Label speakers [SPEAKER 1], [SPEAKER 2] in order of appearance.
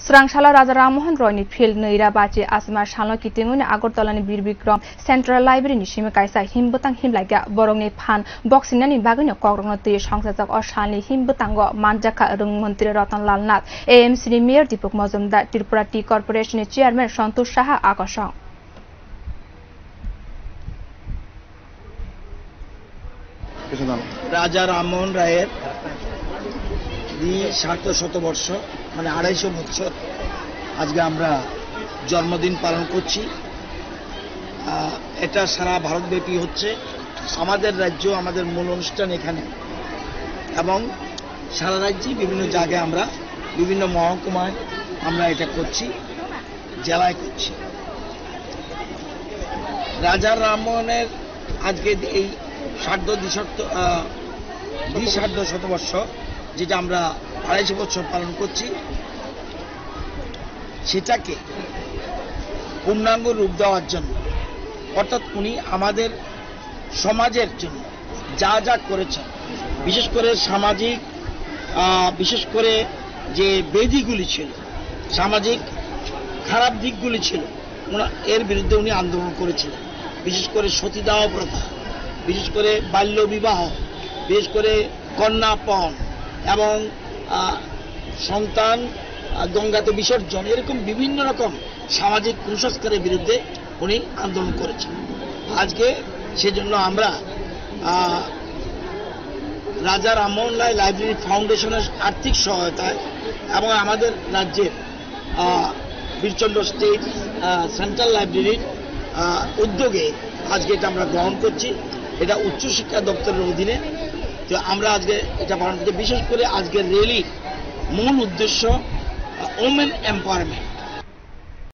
[SPEAKER 1] Srangshala Raja Rammohan Roy ni field neira bachi asma shalno kitimuni Agartala ni Bir Bikram Central Library ni shime kaisa himbutang himlaga borong ni phan boxing ni bagani kogrong te sangsajak oshani himbutango manjaka rung mantri Ratan Lal Nath AMC ni Mayor Deepak Majumdar Tripura Tea Corporation ni Chairman Santosh Saha akosong
[SPEAKER 2] রাজা রামমোহন রায়ের শতবর্ষ মানে ২৫০ বছর আজকে আমরা জন্মদিন পালন করছি। এটা সারা ভারতব্যাপী হচ্ছে, আমাদের রাজ্য আমাদের মূল অনুষ্ঠান এখানে এবং সারা রাজ্যে বিভিন্ন জায়গায় আমরা বিভিন্ন মহকুমায় আমরা এটা করছি, জেলায় করছি। রাজা রামমোহনের আজকে এই দ্বিসার্ধ শতবর্ষ যেটা আমরা ২৫০ বছর পালন করছি, সেটাকে পূর্ণাঙ্গ রূপ দেওয়ার জন্য, অর্থাৎ উনি আমাদের সমাজের জন্য যা যা করেছেন, বিশেষ করে সামাজিক বিশেষ করে যে বেদিগুলি ছিল, সামাজিক খারাপ দিকগুলি ছিল, এর বিরুদ্ধে উনি আন্দোলন করেছিলেন। বিশেষ করে সতীদাহ প্রথা, বিশেষ করে বাল্য বিবাহ, বিশেষ করে কন্যাপণ এবং সন্তান গঙ্গাতে বিসর্জন, এরকম বিভিন্ন রকম সামাজিক কুসংস্কারের বিরুদ্ধে উনি আন্দোলন করেছেন। আজকে সেজন্য আমরা রাজা রামমোহন রায় লাইব্রেরি ফাউন্ডেশনের আর্থিক সহায়তায় এবং আমাদের রাজ্যের বীরচন্দ্র স্টেট সেন্ট্রাল লাইব্রেরির উদ্যোগে আজকে এটা আমরা গ্রহণ করছি। এটা উচ্চশিক্ষা দপ্তরের অধীনে। তো আমরা আজকে এটা পালন করছি। বিশেষ করে আজকের র্যালির মূল উদ্দেশ্য ওমেন এম্পাওয়ারমেন্ট।